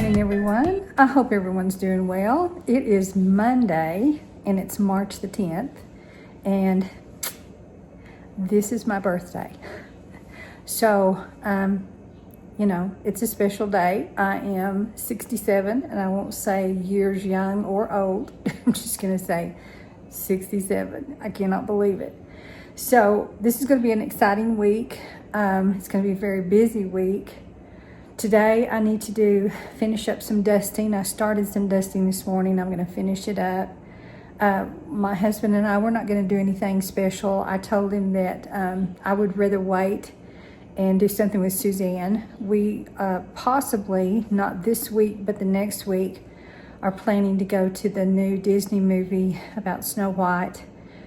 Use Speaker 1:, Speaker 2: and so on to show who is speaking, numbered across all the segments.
Speaker 1: morning, everyone. I hope everyone's doing well. It is Monday and it's March the 10th, and this is my birthday. So, you know, it's a special day. I am 67, and I won't say years young or old. I'm just gonna say 67. I cannot believe it. So this is gonna be an exciting week. It's gonna be a very busy week. Today I need to finish up some dusting. I started some dusting this morning. I'm going to finish it up. My husband and I, we're not going to do anything special. I told him that I would rather wait and do something with Suzanne. We possibly, not this week, but the next week, are planning to go to the new Disney movie about Snow White.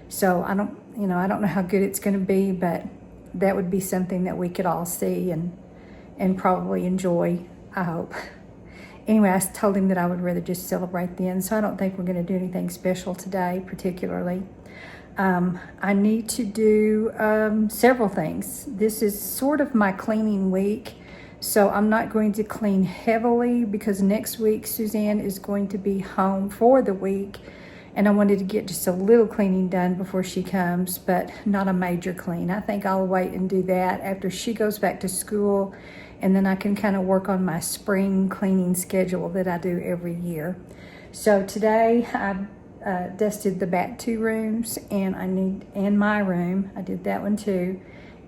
Speaker 1: So I don't know how good it's going to be, but that would be something that we could all see and probably enjoy, I hope. Anyway, I told him that I would rather just celebrate then, so I don't think we're going to do anything special today particularly. I need to do several things. This is sort of my cleaning week, so I'm not going to clean heavily because next week Suzanne is going to be home for the week, and I wanted to get just a little cleaning done before she comes, but not a major clean. I think I'll wait and do that after she goes back to school, and then I can kind of work on my spring cleaning schedule that I do every year. So today I dusted the back 2 rooms, and my room. I did that one too.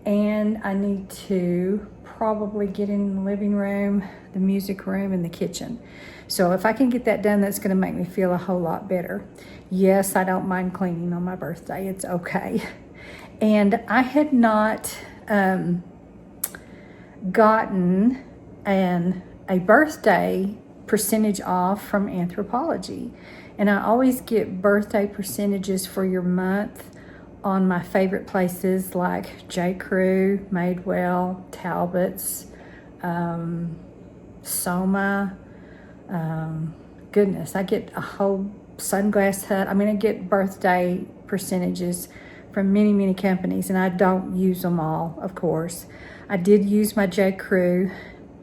Speaker 1: And I need to probably get in the living room, the music room, and the kitchen. So if I can get that done, that's gonna make me feel a whole lot better. Yes, I don't mind cleaning on my birthday, it's okay. And I had not gotten a birthday percentage off from Anthropologie. And I always get birthday percentages for your month on my favorite places like J.CREW, Madewell, Talbot's, Soma. Goodness, I get a whole Sunglass Hut. I mean, I get birthday percentages from many, many companies, and I don't use them all, of course. I did use my J.CREW,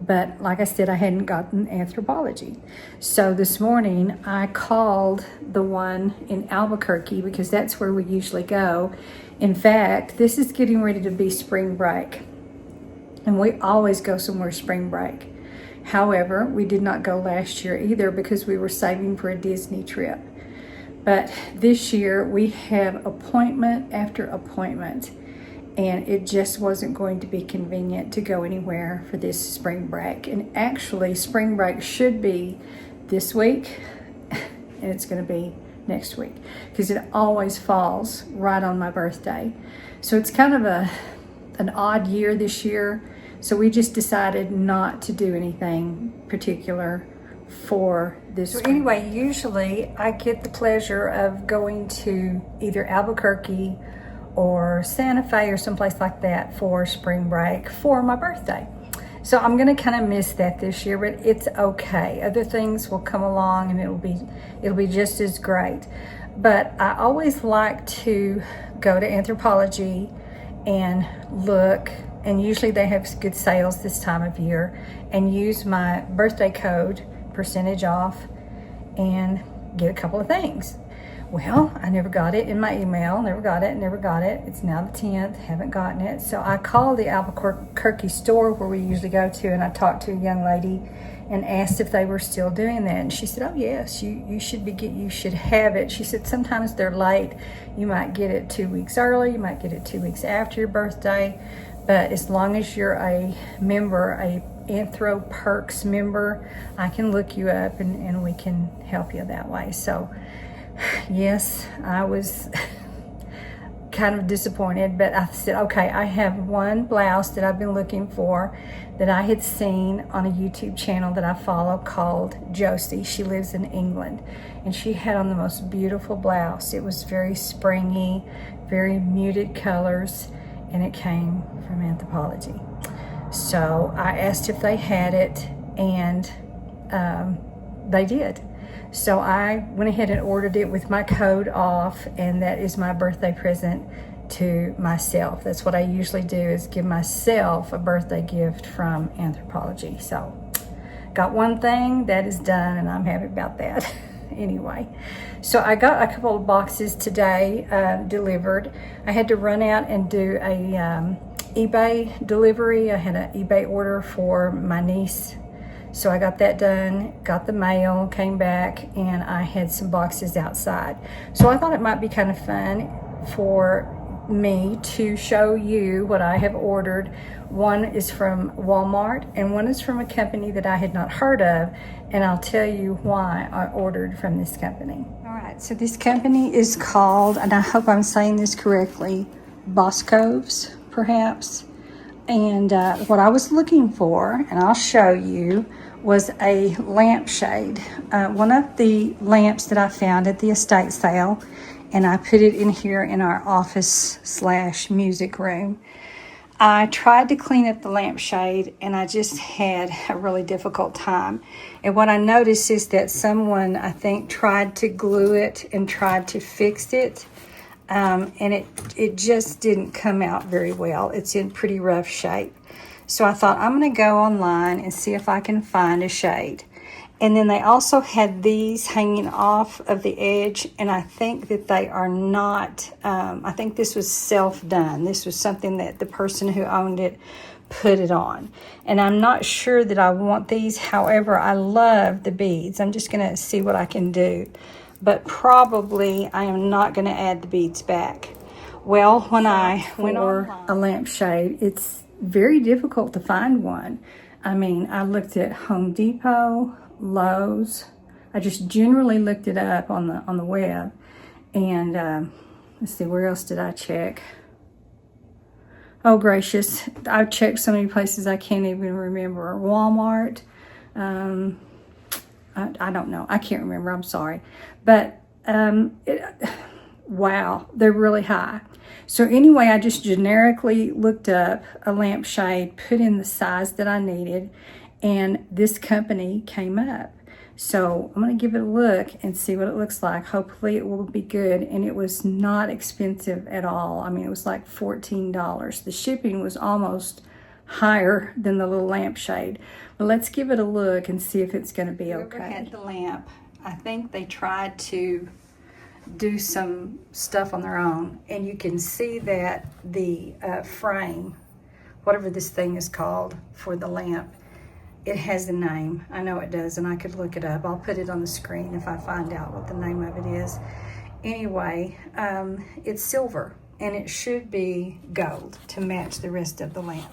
Speaker 1: but like I said, I hadn't gotten Anthropologie. So this morning I called the one in Albuquerque because that's where we usually go. In fact, this is getting ready to be spring break, and we always go somewhere spring break. However, we did not go last year either because we were saving for a Disney trip. But this year we have appointment after appointment, and it just wasn't going to be convenient to go anywhere for this spring break. And actually, spring break should be this week, and it's going to be next week because it always falls right on my birthday. So it's kind of an odd year this year. So we just decided not to do anything particular for this. So anyway, usually I get the pleasure of going to either Albuquerque or Santa Fe or someplace like that for spring break for my birthday. So I'm gonna kind of miss that this year, but it's okay. Other things will come along and it'll be just as great. But I always like to go to Anthropologie and look, and usually they have good sales this time of year, and use my birthday code, percentage off, and get a couple of things. Well, I never got it in my email, never got it. It's now the 10th, haven't gotten it. So I called the Albuquerque store where we usually go to, and I talked to a young lady and asked if they were still doing that. And she said, oh yes, you should have it. She said, sometimes they're late. You might get it 2 weeks early, you might get it 2 weeks after your birthday. But as long as you're a member, a Anthro Perks member, I can look you up and we can help you that way. So yes, I was kind of disappointed, but I said, okay, I have one blouse that I've been looking for that I had seen on a YouTube channel that I follow called Josie. She lives in England, and she had on the most beautiful blouse. It was very springy, very muted colors, and it came from Anthropologie. So I asked if they had it, and they did. So I went ahead and ordered it with my code off, and that is my birthday present to myself. That's what I usually do, is give myself a birthday gift from Anthropologie. So got one thing that is done, and I'm happy about that. Anyway, so I got a couple of boxes today delivered. I had to run out and do a eBay delivery. I had an eBay order for my niece. So I got that done, got the mail, came back, and I had some boxes outside. So I thought it might be kind of fun for me to show you what I have ordered. One is from Walmart and one is from a company that I had not heard of, and I'll tell you why I ordered from this company. All right, so this company is called, and I hope I'm saying this correctly, Boscoves, perhaps. And what I was looking for, and I'll show you, was a lampshade. One of the lamps that I found at the estate sale, and I put it in here in our office/music room. I tried to clean up the lampshade, and I just had a really difficult time. And what I noticed is that someone, I think, tried to glue it and tried to fix it. And it just didn't come out very well. It's in pretty rough shape. So I thought, I'm going to go online and see if I can find a shade. And then they also had these hanging off of the edge, and I think that they are not, I think this was self-done. This was something that the person who owned it put it on. And I'm not sure that I want these. However, I love the beads. I'm just going to see what I can do. But probably I am not going to add the beads back. Well, when I went for a lampshade, it's very difficult to find one. I mean, I looked at Home Depot, Lowe's. I just generally looked it up on the web. And let's see, where else did I check? Oh, gracious. I've checked so many places I can't even remember. Walmart. I don't know. I can't remember. I'm sorry. But, wow, they're really high. So anyway, I just generically looked up a lampshade, put in the size that I needed, and this company came up. So I'm going to give it a look and see what it looks like. Hopefully it will be good. And it was not expensive at all. I mean, it was like $14. The shipping was almost higher than the little lampshade. But let's give it a look and see if it's going to be okay. Whoever had the lamp, I think they tried to do some stuff on their own, and you can see that the frame, whatever this thing is called for the lamp, it has a name. I know it does, and I could look it up. I'll put it on the screen if I find out what the name of it is. Anyway, it's silver, and it should be gold to match the rest of the lamp.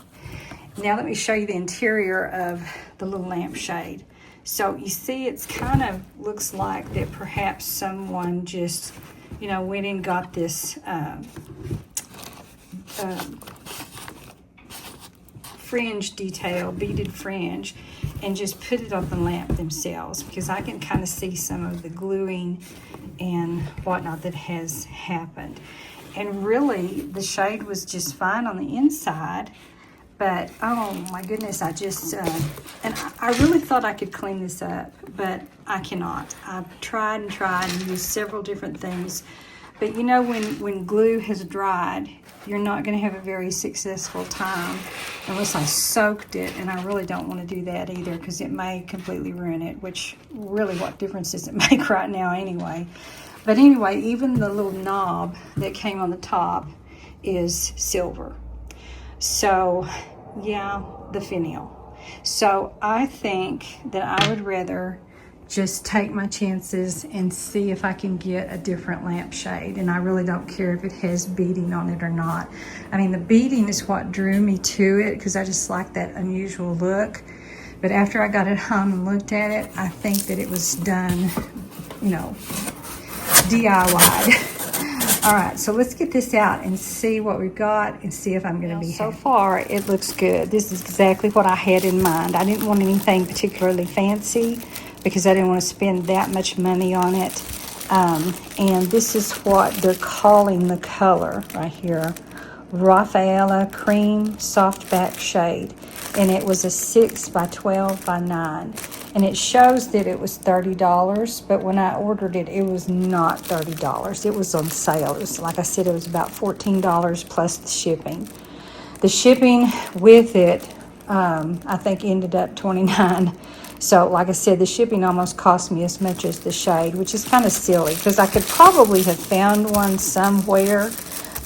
Speaker 1: Now let me show you the interior of the little lampshade. So you see, it's kind of looks like that perhaps someone just, you know, went and got this fringe detail, beaded fringe, and just put it on the lamp themselves, because I can kind of see some of the gluing and whatnot that has happened. And really, the shade was just fine on the inside. But, oh my goodness, I just, and I really thought I could clean this up, but I cannot. I've tried and tried and used several different things. But you know, when glue has dried, you're not going to have a very successful time unless I soaked it, and I really don't want to do that either, because it may completely ruin it, which really, what difference does it make right now anyway? But anyway, even the little knob that came on the top is silver. So, yeah, the finial. So I think that I would rather just take my chances and see if I can get a different lampshade. And I really don't care if it has beading on it or not. I mean, the beading is what drew me to it, because I just like that unusual look. But after I got it home and looked at it, I think that it was done, you know, DIY. All right, so let's get this out and see what we've got and see if I'm going to be happy. So far, it looks good. This is exactly what I had in mind. I didn't want anything particularly fancy because I didn't want to spend that much money on it. And this is what they're calling the color right here. Rafaela Cream Softback Shade. And it was a 6 by 12 by 9. And it shows that it was $30, but when I ordered it, it was not $30. It was on sale. It was, like I said, it was about $14 plus the shipping. The shipping with it, I think, ended up $29. So like I said, the shipping almost cost me as much as the shade, which is kind of silly because I could probably have found one somewhere,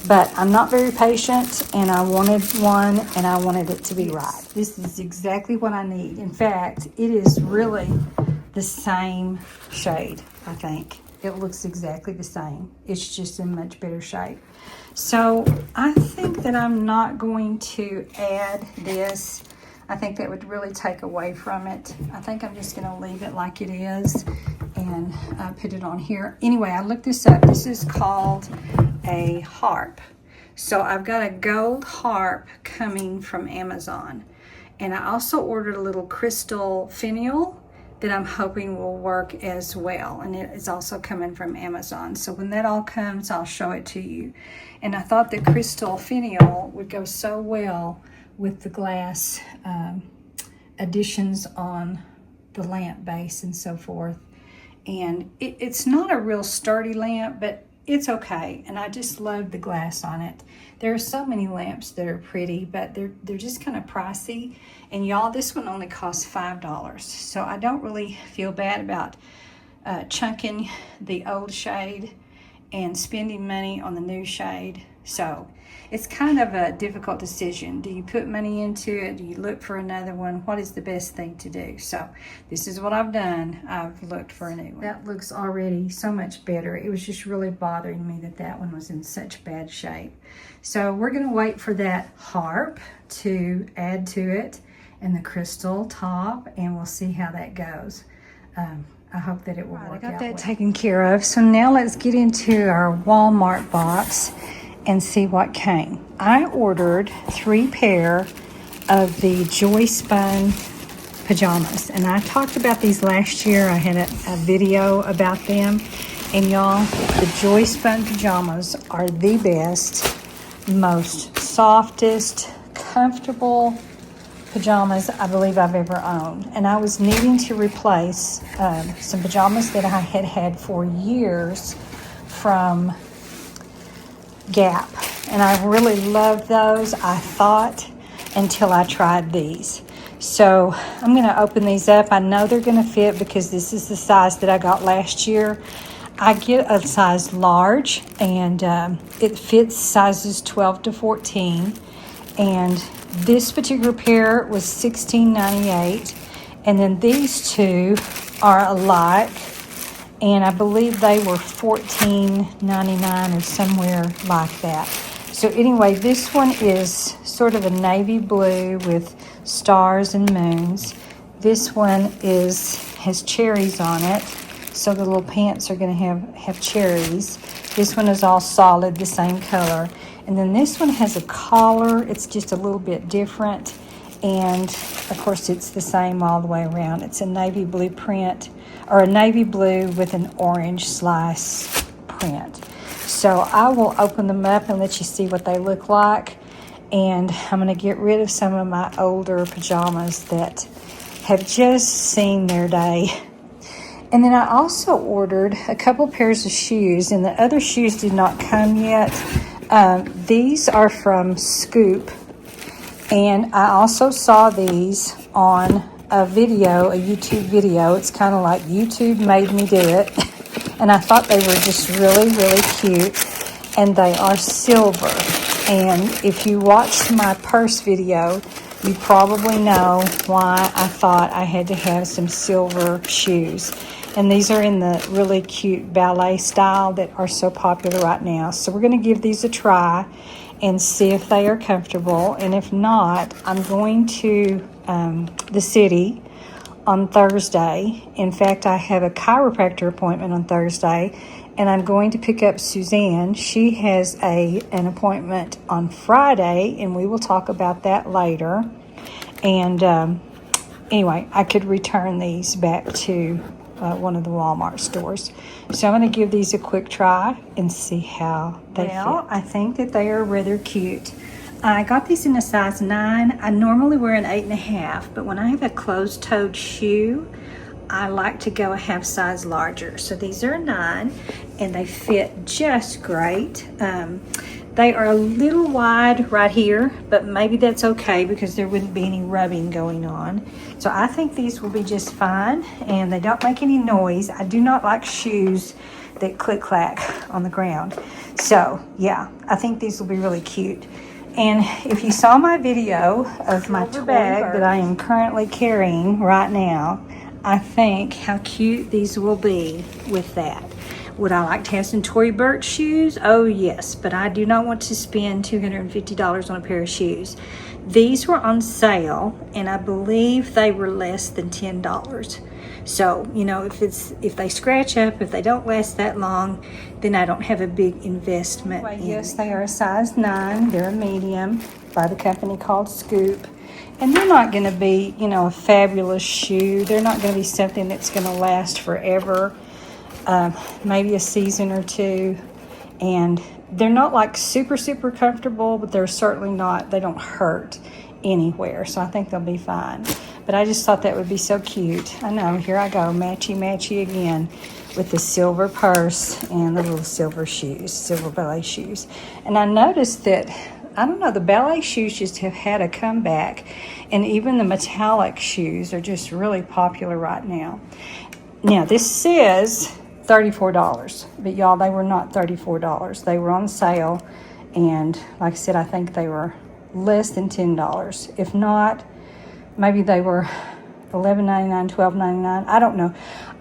Speaker 1: but I'm not very patient and I wanted one and I wanted it to be right. This is exactly what I need. In fact, it is really the same shade, I think. It looks exactly the same. It's just in much better shape. So I think that I'm not going to add this. I think that would really take away from it. I think I'm just going to leave it like it is and put it on here. Anyway, I looked this up. This is called a harp. So I've got a gold harp coming from Amazon. And I also ordered a little crystal finial that I'm hoping will work as well. And it is also coming from Amazon. So when that all comes, I'll show it to you. And I thought the crystal finial would go so well with the glass additions on the lamp base and so forth. And it's not a real sturdy lamp, but it's okay. And I just love the glass on it. There are so many lamps that are pretty, but they're just kind of pricey. And y'all, this one only costs $5. So I don't really feel bad about chunking the old shade and spending money on the new shade. So it's kind of a difficult decision. Do you put money into it? Do you look for another one? What is the best thing to do? So this is what I've done. I've looked for a new one. That looks already so much better. It was just really bothering me that that one was in such bad shape. So we're going to wait for that harp to add to it and the crystal top, and we'll see how that goes. I hope that it will work out. I got that taken care of. So now let's get into our Walmart box and see what came. I ordered 3 pair of the Joy Spun pajamas, and I talked about these last year. I had a video about them, and y'all, the Joy Spun pajamas are the best, most softest, comfortable pajamas I believe I've ever owned. And I was needing to replace some pajamas that I had had for years from Gap, and I really loved those, I thought, until I tried these. So I'm going to open these up. I know they're going to fit because this is the size that I got last year. I get a size large, and it fits sizes 12 to 14, and this particular pair was $16.98, and then these two are alike, and I believe they were $14.99 or somewhere like that. So anyway, this one is sort of a navy blue with stars and moons. This one has cherries on it, so the little pants are going to have cherries. This one is all solid, the same color. And then this one has a collar. It's just a little bit different. And of course, it's the same all the way around. It's a navy blue print, or a navy blue with an orange slice print. So I will open them up and let you see what they look like. And I'm going to get rid of some of my older pajamas that have just seen their day. And then I also ordered a couple pairs of shoes, and the other shoes did not come yet. These are from Scoop, and I also saw these on a video, a YouTube video. It's kind of like YouTube made me do it, and I thought they were just really, really cute, and they are silver. And if you watched my purse video, you probably know why I thought I had to have some silver shoes. And these are in the really cute ballet style that are so popular right now. So we're going to give these a try and see if they are comfortable. And if not, I'm going to the city on Thursday. In fact, I have a chiropractor appointment on Thursday, and I'm going to pick up Suzanne. She has an appointment on Friday, and we will talk about that later. And anyway, I could return these back to one of the Walmart stores. So I'm going to give these a quick try and see how they fit. I think that they are rather cute. I got these in a size 9. I normally wear an 8.5, but when I have a closed-toed shoe, I like to go a half size larger. So these are a 9, and they fit just great. They are a little wide right here, but maybe that's okay because there wouldn't be any rubbing going on. So I think these will be just fine, and they don't make any noise. I do not like shoes that click-clack on the ground. So yeah, I think these will be really cute. And if you saw my video of my toy bag that I am currently carrying right now, I think how cute these will be with that. Would I like to have some Tory Burch shoes? Oh yes, but I do not want to spend $250 on a pair of shoes. These were on sale, and I believe they were less than $10. So, you know, if they scratch up, if they don't last that long, then I don't have a big investment. Well, yes, they are a size 9. They're a medium by the company called Scoop. And they're not going to be, you know, a fabulous shoe. They're not going to be something that's going to last forever. Maybe a season or two, and they're not like super comfortable, but they're certainly not, they don't hurt anywhere, so I think they'll be fine. But I just thought that would be so cute. I know, here I go, matchy again with the silver purse and the little silver shoes, silver ballet shoes. And I noticed that, I don't know, the ballet shoes just have had a comeback, and even the metallic shoes are just really popular right now. Now this says $34, but y'all, they were not $34. They were on sale, and like I said, I think they were less than $10. If not, maybe they were $11.99, $12.99. I don't know.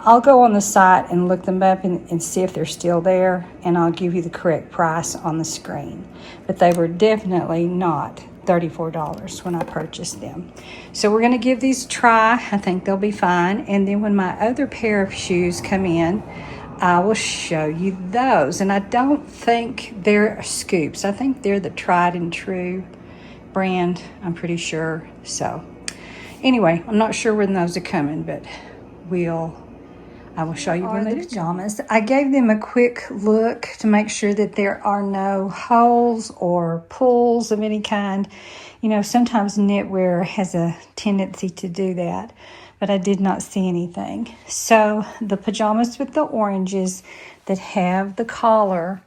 Speaker 1: I'll go on the site and look them up and see if they're still there, and I'll give you the correct price on the screen. But they were definitely not $34 when I purchased them. So we're going to give these a try. I think they'll be fine. And then when my other pair of shoes come in, I will show you those. And I don't think they're Scoops. I think they're the tried and true brand, I'm pretty sure. So anyway, I'm not sure when those are coming, but I will show you when they do. Pajamas. I gave them a quick look to make sure that there are no holes or pulls of any kind. You know, sometimes knitwear has a tendency to do that, but I did not see anything. So the pajamas with the oranges that have the collar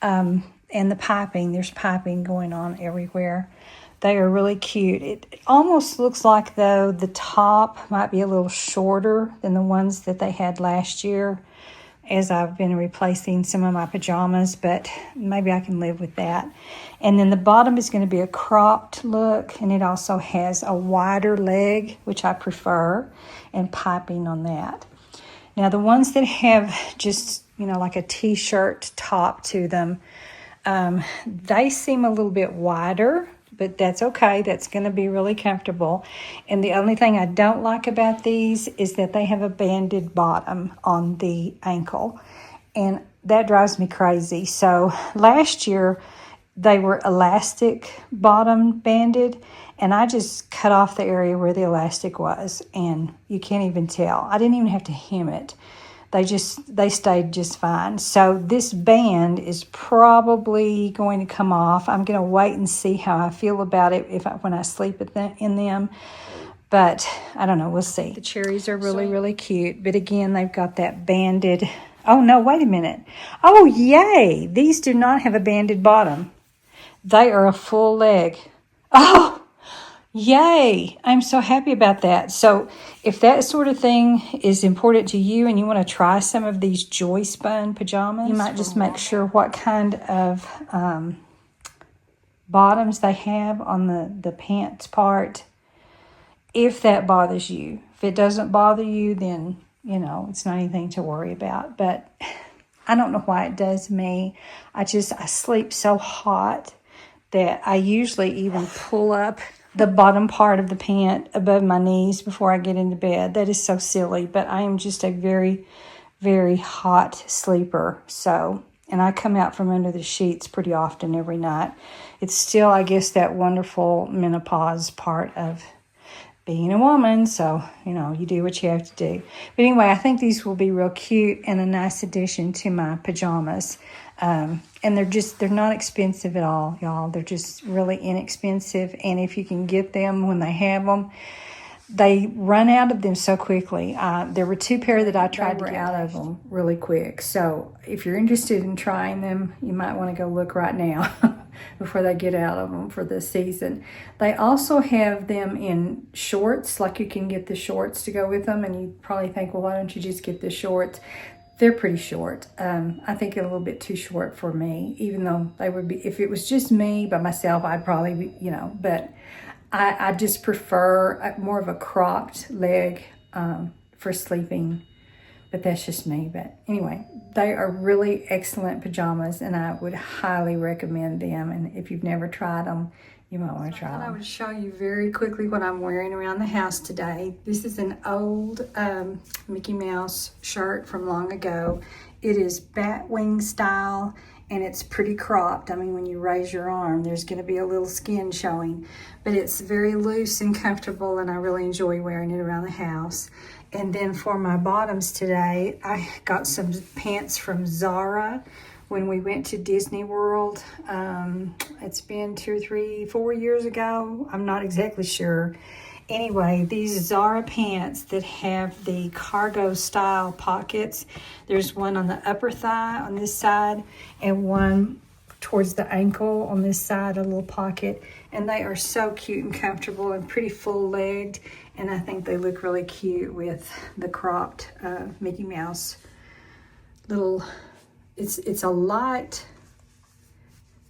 Speaker 1: and the piping, there's piping going on everywhere. They are really cute. It almost looks like, though, the top might be a little shorter than the ones that they had last year, as I've been replacing some of my pajamas, but maybe I can live with that. And then the bottom is going to be a cropped look, and it also has a wider leg, which I prefer, and piping on that. Now, the ones that have just, you know, like a t-shirt top to them, they seem a little bit wider, but that's okay. That's going to be really comfortable. And the only thing I don't like about these is that they have a banded bottom on the ankle, and that drives me crazy. So last year they were elastic bottom banded, and I just cut off the area where the elastic was, and you can't even tell. I didn't even have to hem it. They stayed just fine. So this band is probably going to come off. I'm going to wait and see how I feel about it when I sleep in them. But I don't know. We'll see. The cherries are really cute. But again, they've got that banded. Oh, no, wait a minute. Oh, yay. These do not have a banded bottom. They are a full leg. Oh, yay. I'm so happy about that. So if that sort of thing is important to you and you want to try some of these Joy Spun pajamas, you might just make sure what kind of bottoms they have on the pants part, if that bothers you. If it doesn't bother you, then, you know, it's not anything to worry about. But I don't know why it does me. I sleep so hot that I usually even pull up the bottom part of the pant above my knees before I get into bed. That is so silly, but I am just a very, very hot sleeper. So, and I come out from under the sheets pretty often every night. It's still, I guess, that wonderful menopause part of being a woman. So, you know, you do what you have to do. But anyway, I think these will be real cute and a nice addition to my pajamas. And they're not expensive at all, y'all. They're just really inexpensive. And if you can get them when they have them, they run out of them so quickly. There were 2 pair that I tried to get out of them really quick. So if you're interested in trying them, you might want to go look right now. before they get out of them for the season. They also have them in shorts, like you can get the shorts to go with them, and you probably think, well, why don't you just get the shorts? They're pretty short. I think a little bit too short for me, even though they would be, if it was just me by myself, I'd probably be, you know, but I just prefer more of a cropped leg for sleeping, but that's just me. But anyway, they are really excellent pajamas, and I would highly recommend them. And if you've never tried them, you might want to try them. I would show you very quickly what I'm wearing around the house today. This is an old Mickey Mouse shirt from long ago. It is bat wing style, and it's pretty cropped. I mean, when you raise your arm, there's going to be a little skin showing, but it's very loose and comfortable, and I really enjoy wearing it around the house. And then for my bottoms today, I got some pants from Zara when we went to Disney World. It's been 2 or 3, 4 years ago. I'm not exactly sure. Anyway, these Zara pants that have the cargo style pockets. There's one on the upper thigh on this side and one towards the ankle on this side, a little pocket. And they are so cute and comfortable and pretty full legged. And I think they look really cute with the cropped Mickey Mouse little, it's a light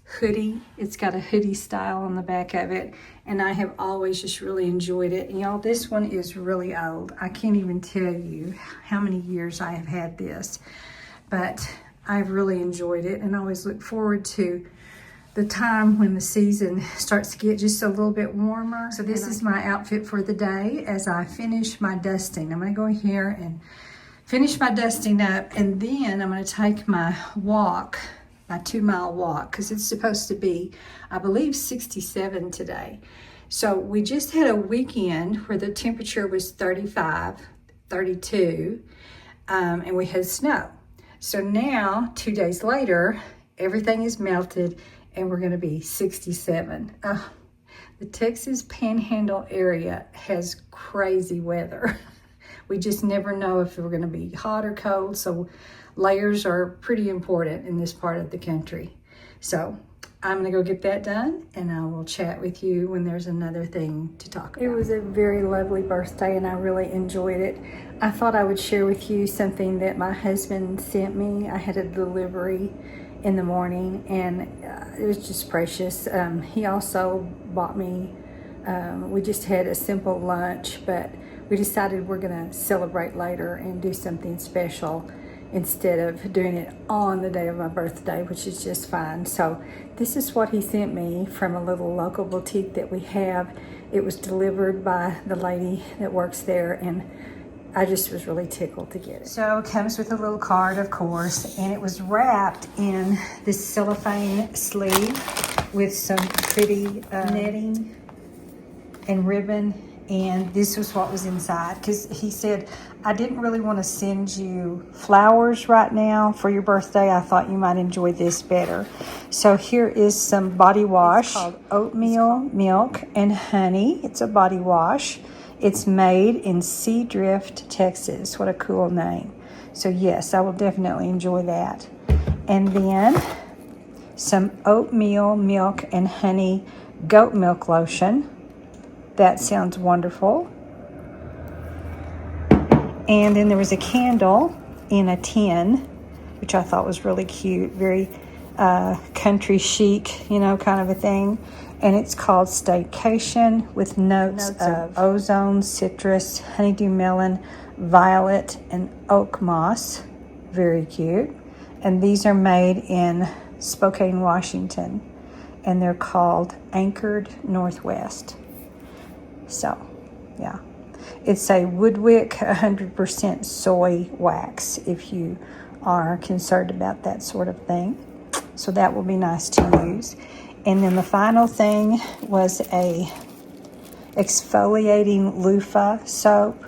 Speaker 1: hoodie. It's got a hoodie style on the back of it. And I have always just really enjoyed it. And y'all, this one is really old. I can't even tell you how many years I have had this. But I've really enjoyed it and always look forward to the time when the season starts to get just a little bit warmer. So this is my outfit for the day as I finish my dusting. I'm gonna go here and finish my dusting up, and then I'm gonna take my walk, my 2-mile walk, because it's supposed to be, I believe, 67 today. So we just had a weekend where the temperature was 35, 32, and we had snow. So now, 2 days later, everything is melted, and we're gonna be 67. The Texas Panhandle area has crazy weather. We just never know if we're gonna be hot or cold, so layers are pretty important in this part of the country. So I'm gonna go get that done, and I will chat with you when there's another thing to talk about. It was a very lovely birthday, and I really enjoyed it. I thought I would share with you something that my husband sent me. I had a delivery in the morning, and it was just precious. He also bought me, we just had a simple lunch, but we decided we're gonna celebrate later and do something special instead of doing it on the day of my birthday, which is just fine. So this is what he sent me from a little local boutique that we have. It was delivered by the lady that works there, and I just was really tickled to get it. So it comes with a little card, of course, and it was wrapped in this cellophane sleeve with some pretty netting and ribbon. And this was what was inside, because he said, I didn't really want to send you flowers right now for your birthday. I thought you might enjoy this better. So here is some body wash. It's called Oatmeal, Milk, and Honey. It's a body wash. It's made in Seadrift, Texas. What a cool name. So yes, I will definitely enjoy that. And then some oatmeal, milk, and honey goat milk lotion. That sounds wonderful. And then there was a candle in a tin, which I thought was really cute, very country chic, you know, kind of a thing. And it's called Staycation, with notes of ozone, citrus, honeydew melon, violet, and oak moss. Very cute. And these are made in Spokane, Washington. And they're called Anchored Northwest. So, yeah. It's a Woodwick 100% soy wax if you are concerned about that sort of thing. So that will be nice to use. And then the final thing was a exfoliating loofah soap,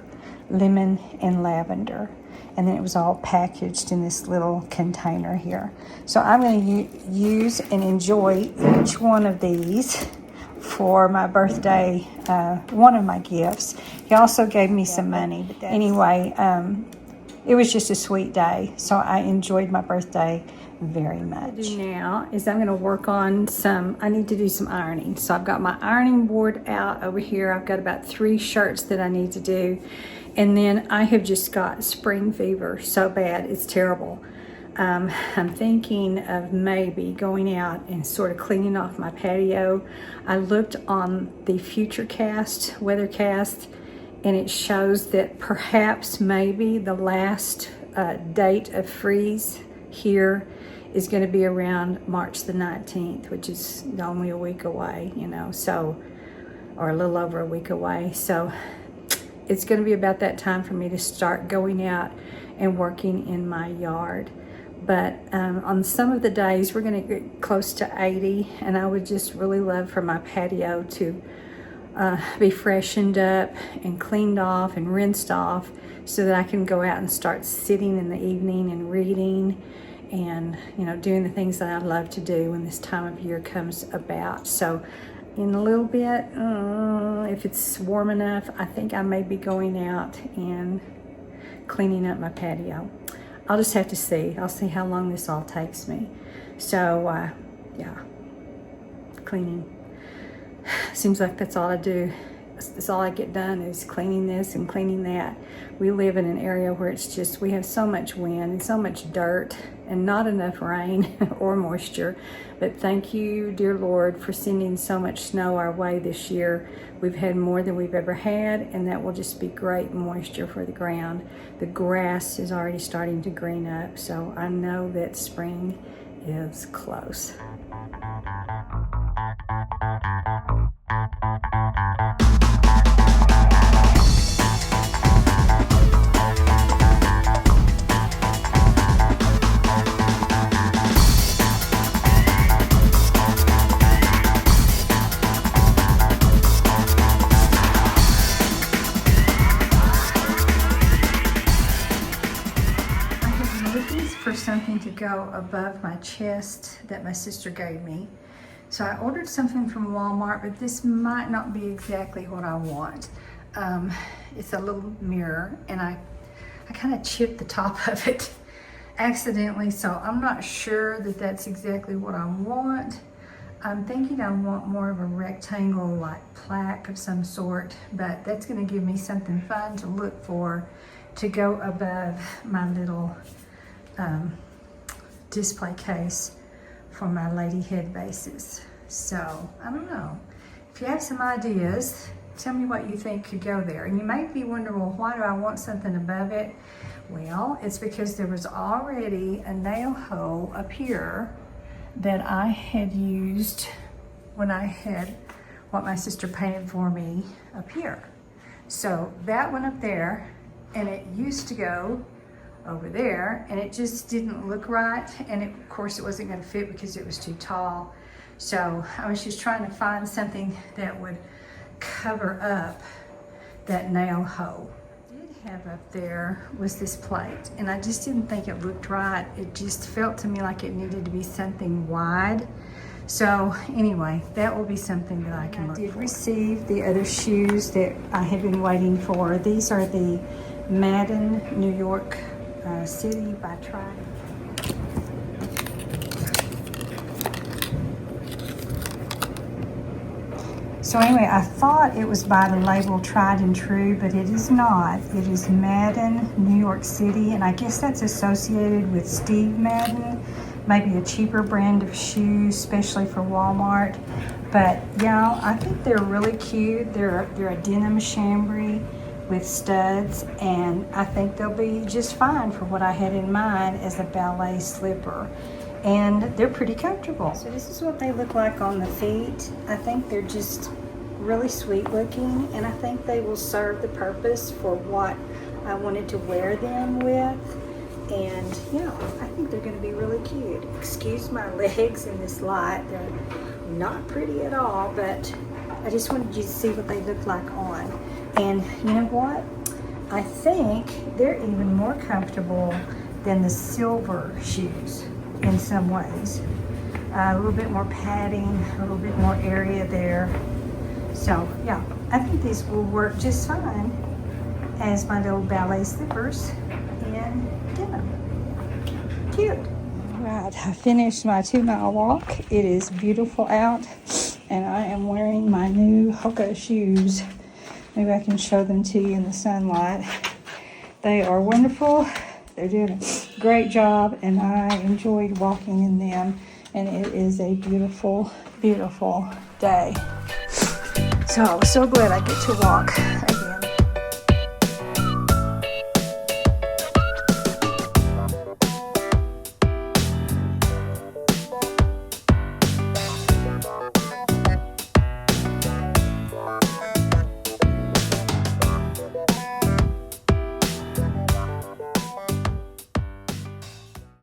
Speaker 1: lemon and lavender. And then it was all packaged in this little container here. So I'm going to use and enjoy each one of these for my birthday, one of my gifts. He also gave me some money. Anyway, it was just a sweet day. So I enjoyed my birthday very much. What I do now is I'm going to work on I need to do some ironing. So I've got my ironing board out over here. I've got about 3 shirts that I need to do. And then I have just got spring fever so bad, it's terrible. I'm thinking of maybe going out and sort of cleaning off my patio. I looked on the weathercast, and it shows that perhaps maybe the last date of freeze here is going to be around March the 19th, which is only a week away, so, or a little over a week away. So it's going to be about that time for me to start going out and working in my yard. But on some of the days, we're going to get close to 80, and I would just really love for my patio to be freshened up and cleaned off and rinsed off so that I can go out and start sitting in the evening and reading and, doing the things that I love to do when this time of year comes about. So in a little bit, if it's warm enough, I think I may be going out and cleaning up my patio. I'll just have to see. I'll see how long this all takes me. So, yeah, cleaning. Seems like that's all I do. That's all I get done is cleaning this and cleaning that. We live in an area where we have so much wind and so much dirt and not enough rain or moisture. But thank you, dear Lord, for sending so much snow our way this year. We've had more than we've ever had, and that will just be great moisture for the ground. The grass is already starting to green up, so I know that spring is close. Something to go above my chest that my sister gave me. So I ordered something from Walmart, but this might not be exactly what I want. It's a little mirror, and I kind of chipped the top of it accidentally, so I'm not sure that that's exactly what I want. I'm thinking I want more of a rectangle like plaque of some sort, but that's going to give me something fun to look for to go above my little display case for my lady head bases. So I don't know. If you have some ideas, tell me what you think could go there. And you might be wondering, well, why do I want something above it? Well, it's because there was already a nail hole up here that I had used when I had what my sister painted for me up here. So that went up there, and it used to go over there, and it just didn't look right, and of course it wasn't going to fit because it was too tall. So I was just trying to find something that would cover up that nail hole. What I did have up there was this plate, and I just didn't think it looked right. It just felt to me like it needed to be something wide. So anyway, that will be something that I can look for. I did receive the other shoes that I had been waiting for. These are the Madden New York City by Trident. So anyway, I thought it was by the label Tried and True, but it is not. It is Madden New York City, and I guess that's associated with Steve Madden, maybe a cheaper brand of shoes, especially for Walmart. But yeah, I think they're really cute. They're a denim chambray with studs, and I think they'll be just fine for what I had in mind as a ballet slipper. And they're pretty comfortable. So this is what they look like on the feet. I think they're just really sweet looking, and I think they will serve the purpose for what I wanted to wear them with. And yeah, I think they're gonna be really cute. Excuse my legs in this light. They're not pretty at all, but I just wanted you to see what they look like on. And you know what? I think they're even more comfortable than the silver shoes in some ways. A little bit more padding, a little bit more area there. So yeah, I think these will work just fine as my little ballet slippers in denim. Cute. Right. right, I finished my 2-mile walk. It is beautiful out, and I am wearing my new Hoka shoes. Maybe I can show them to you in the sunlight. They are wonderful. They're doing a great job, and I enjoyed walking in them, and it is a beautiful, beautiful day. So I was so glad I get to walk